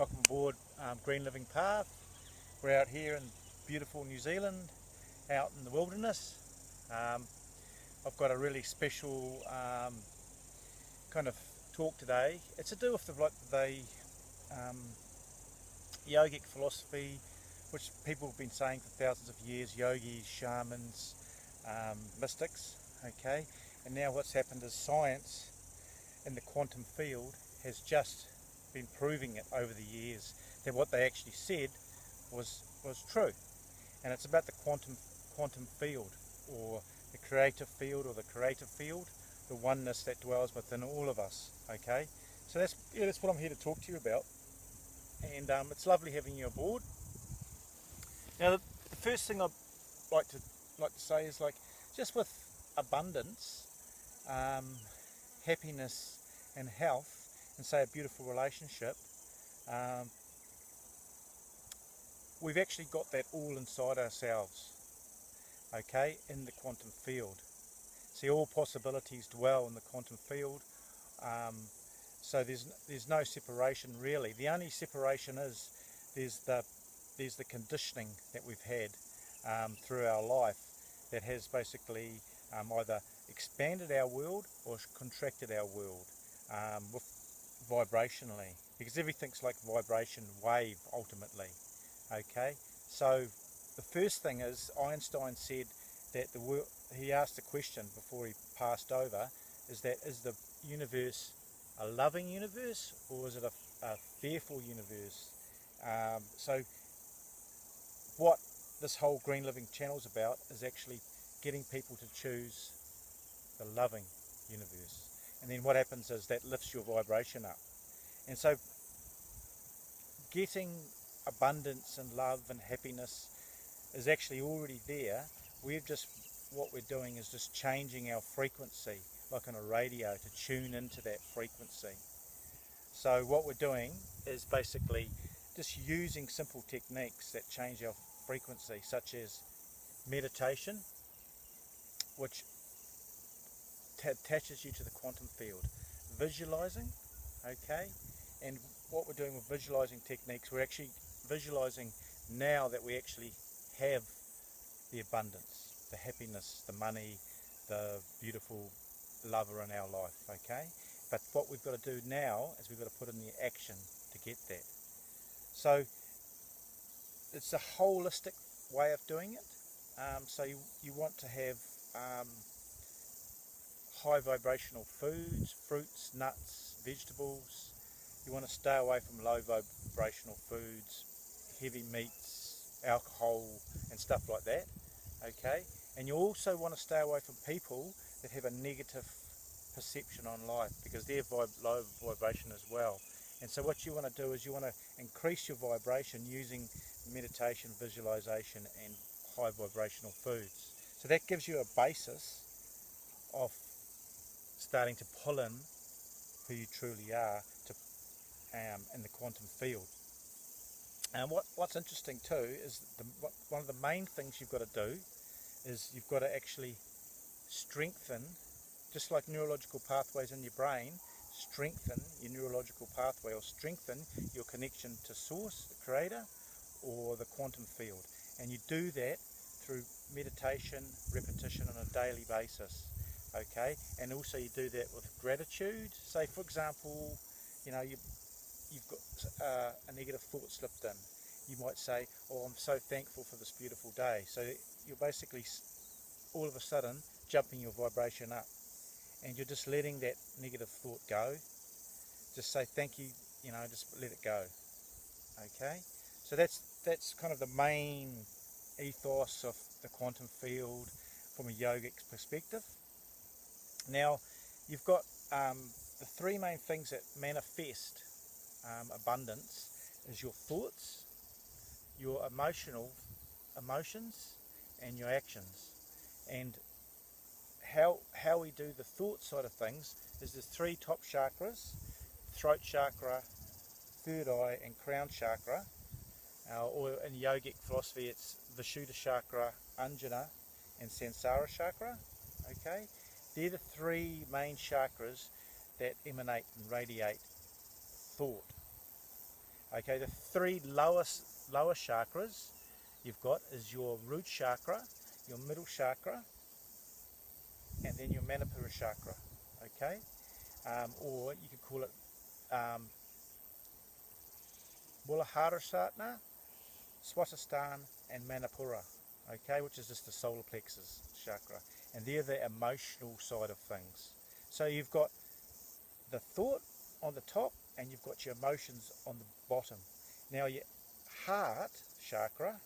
Welcome aboard Green Living Path. We're out here in beautiful New Zealand, out in the wilderness. I've got a really special kind of talk today. It's to do with the um, yogic philosophy, which people have been saying for thousands of years, yogis, shamans, mystics, okay? And now what's happened is science in the quantum field has just been proving it over the years that what they actually said was true. And it's about the quantum field, or the creative field, or the creative field, the oneness that dwells within all of us. Okay, so that's what I'm here to talk to you about, and it's lovely having you aboard. Now, the first thing I'd like to say is, like, just with abundance, happiness, and health, and say a beautiful relationship, we've actually got that all inside ourselves, okay, in the quantum field. See, all possibilities dwell in the quantum field, so there's no separation really. The only separation is there's the conditioning that we've had through our life that has basically either expanded our world or contracted our world vibrationally, because everything's like vibration wave ultimately. Okay, so the first thing is, Einstein said that he asked a question before he passed over, is the universe a loving universe, or is it a fearful universe? So what this whole Green Living channel is about is actually getting people to choose the loving universe. And then what happens is that lifts your vibration up. And so getting abundance and love and happiness is actually already there. What we're doing is just changing our frequency, like on a radio, to tune into that frequency. So what we're doing is basically just using simple techniques that change our frequency, such as meditation, which attaches you to the quantum field, visualizing, okay, and what we're doing with visualizing techniques, we're actually visualizing now that we actually have the abundance, the happiness, the money, the beautiful lover in our life, okay? But what we've got to do now is we've got to put in the action to get that. So it's a holistic way of doing it. So you want to have high vibrational foods, fruits, nuts, vegetables. You want to stay away from low vibrational foods, heavy meats, alcohol and stuff like that, okay? And you also want to stay away from people that have a negative perception on life, because they're low vibration as well. And so what you want to do is you want to increase your vibration using meditation, visualization and high vibrational foods. So that gives you a basis of starting to pull in who you truly are in the quantum field. And what's interesting too is one of the main things you've got to do is you've got to actually strengthen, just like neurological pathways in your brain, strengthen your neurological pathway, or strengthen your connection to source, the creator, or the quantum field. And you do that through meditation, repetition on a daily basis, okay? And also you do that with gratitude. Say, for example, you know, you've got a negative thought slipped in. You might say, oh, I'm so thankful for this beautiful day. So you're basically all of a sudden jumping your vibration up, and you're just letting that negative thought go. Just say thank you, you know, just let it go, okay? So that's kind of the main ethos of the quantum field from a yogic perspective. Now, you've got the three main things that manifest abundance is your thoughts, your emotions, and your actions. And how we do the thought side of things is the three top chakras: throat chakra, third eye, and crown chakra. Or in yogic philosophy, it's Vishuddha chakra, Anjana, and Sansara chakra. Okay, they're the three main chakras that emanate and radiate thought. Okay, the three lower chakras you've got is your root chakra, your middle chakra, and then your Manipura chakra. Okay, or you could call it Muladhara, Swatisthana, and Manipura. Okay, which is just the solar plexus chakra, and they're the emotional side of things. So you've got the thought on the top, and you've got your emotions on the bottom. Now your heart chakra,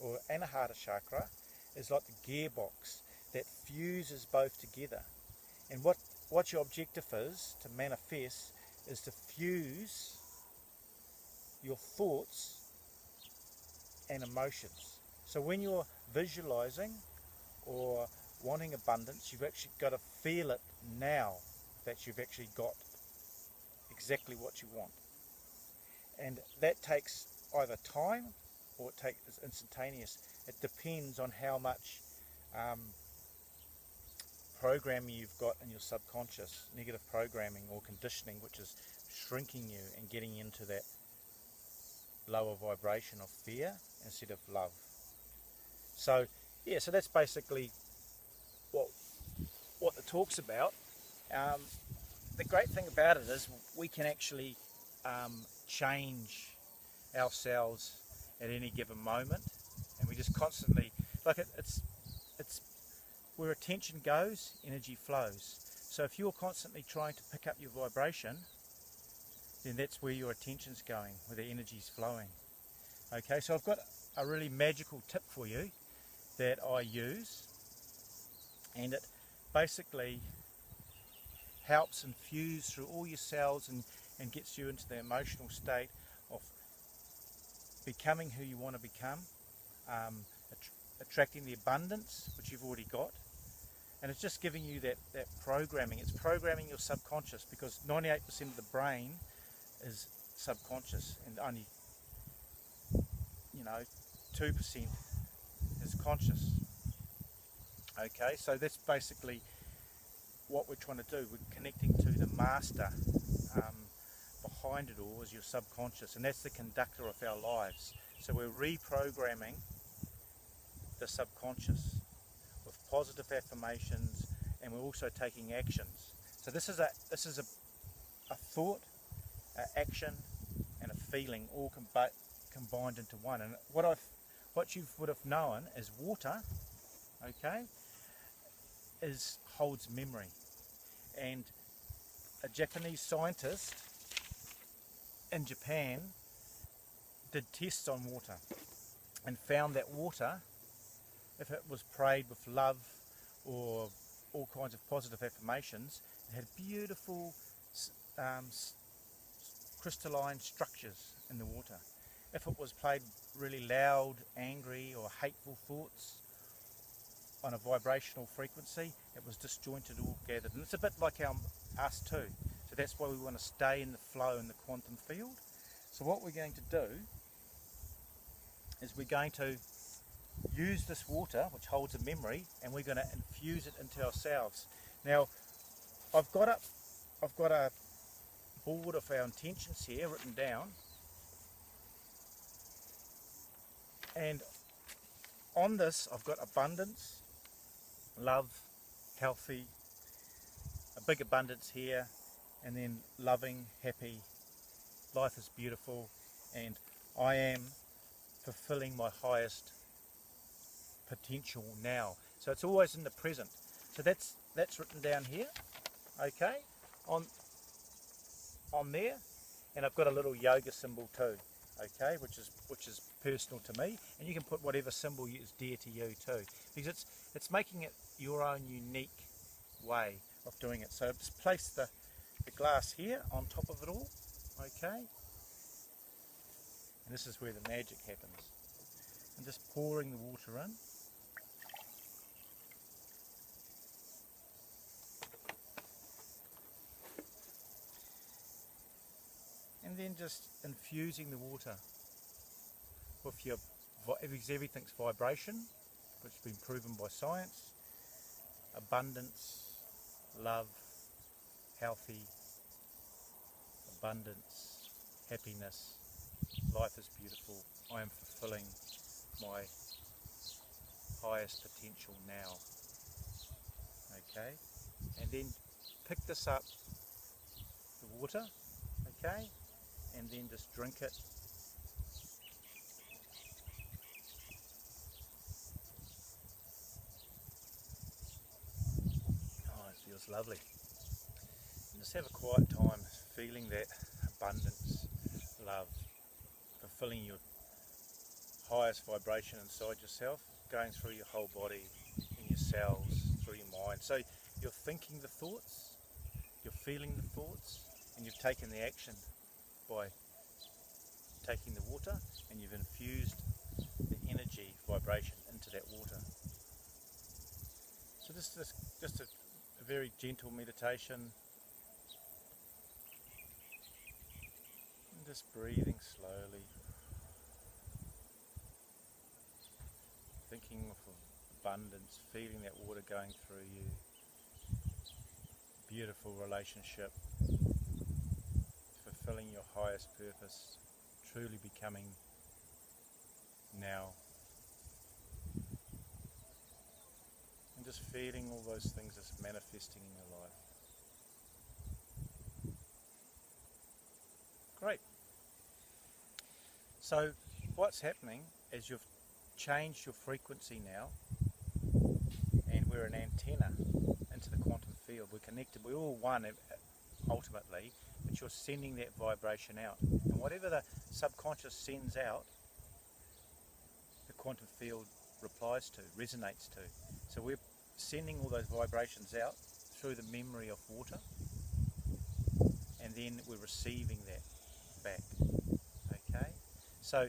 or Anahata chakra, is like the gearbox that fuses both together. And what your objective is to manifest is to fuse your thoughts and emotions. So when you're visualizing or wanting abundance, you've actually got to feel it now that you've actually got exactly what you want. And that takes either time or it's instantaneous. It depends on how much programming you've got in your subconscious, negative programming or conditioning, which is shrinking you and getting into that lower vibration of fear instead of love. So yeah, so that's basically what the talk's about. The great thing about it is we can actually change ourselves at any given moment, and we just constantly, like it's where attention goes, energy flows. So if you're constantly trying to pick up your vibration, then that's where your attention's going, where the energy's flowing. Okay, so I've got a really magical tip for you that I use, and it basically helps infuse through all your cells and gets you into the emotional state of becoming who you want to become, attracting the abundance which you've already got, and it's just giving you that programming. It's programming your subconscious, because 98% of the brain is subconscious and only 2% is conscious. Okay, so that's basically what we're trying to do. We're connecting to the master. Behind it all is your subconscious, and that's the conductor of our lives. So we're reprogramming the subconscious with positive affirmations, and we're also taking actions. So this is a thought, an action, and a feeling all combined into one. And what you would have known is water, okay, holds memory. And a Japanese scientist in Japan did tests on water and found that water, if it was prayed with love or all kinds of positive affirmations, it had beautiful crystalline structures in the water. If it was played really loud, angry or hateful thoughts on a vibrational frequency, it was disjointed, all gathered. And it's a bit like us too. So that's why we want to stay in the flow in the quantum field. So what we're going to do is we're going to use this water, which holds a memory, and we're going to infuse it into ourselves. Now, I've got a board of our intentions here written down, and on this I've got abundance, love, healthy, a big abundance here, and then loving, happy, life is beautiful, and I am fulfilling my highest potential now. So it's always in the present. So that's written down here, okay, on there, and I've got a little yoga symbol too, okay, which is personal to me, and you can put whatever symbol is dear to you too, because it's making it your own unique way of doing it. So just place the glass here on top of it all, okay, and this is where the magic happens. I'm just pouring the water in. And then just infusing the water with because everything's vibration, which has been proven by science. Abundance, love, healthy, abundance, happiness, life is beautiful. I am fulfilling my highest potential now. Okay, and then pick this up, the water, okay, and then just drink it. Oh, it feels lovely. And just have a quiet time feeling that abundance, love, fulfilling your highest vibration inside yourself, going through your whole body, in your cells, through your mind. So you're thinking the thoughts, you're feeling the thoughts, and you've taken the action by taking the water, and you've infused the energy vibration into that water. So just a very gentle meditation, and just breathing slowly, thinking of abundance, feeling that water going through you. Beautiful relationship, fulfilling your highest purpose, truly becoming now. And just feeling all those things just manifesting in your life. Great. So what's happening is you've changed your frequency now, and we're an antenna into the quantum field. We're connected, we're all one ultimately, but you're sending that vibration out. And whatever the subconscious sends out, the quantum field replies to, resonates to. So we're sending all those vibrations out through the memory of water, and then we're receiving that back. Okay? So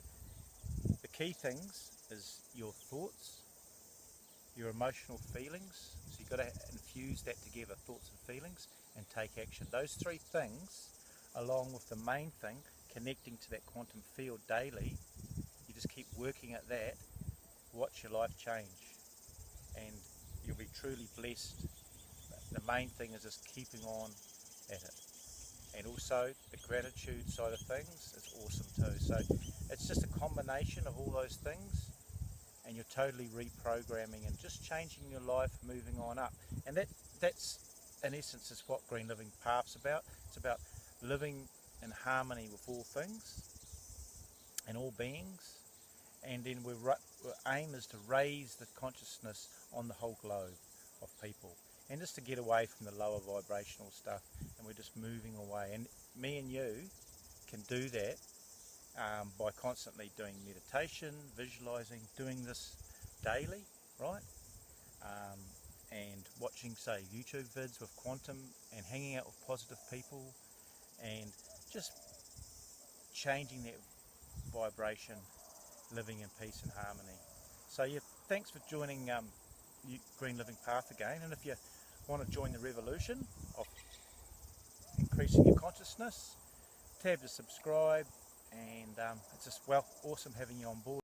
the key things is your thoughts, your emotional feelings. So you've got to infuse that together, thoughts and feelings, and take action. Those three things, along with the main thing, connecting to that quantum field daily, you just keep working at that, watch your life change, and you'll be truly blessed. The main thing is just keeping on at it. And also the gratitude side of things is awesome too. So it's just a combination of all those things, and you're totally reprogramming and just changing your life, moving on up. And that's in essence is what Green Living Path's about. It's about living in harmony with all things and all beings, and then our aim is to raise the consciousness on the whole globe of people, and just to get away from the lower vibrational stuff, and we're just moving away. And me and you can do that by constantly doing meditation, visualizing, doing this daily, right? And watching, say, YouTube vids with quantum, and hanging out with positive people, and just changing that vibration, living in peace and harmony. So yeah, thanks for joining Green Living Path again. And if you want to join the revolution of increasing your consciousness, tab to subscribe, and it's just awesome having you on board.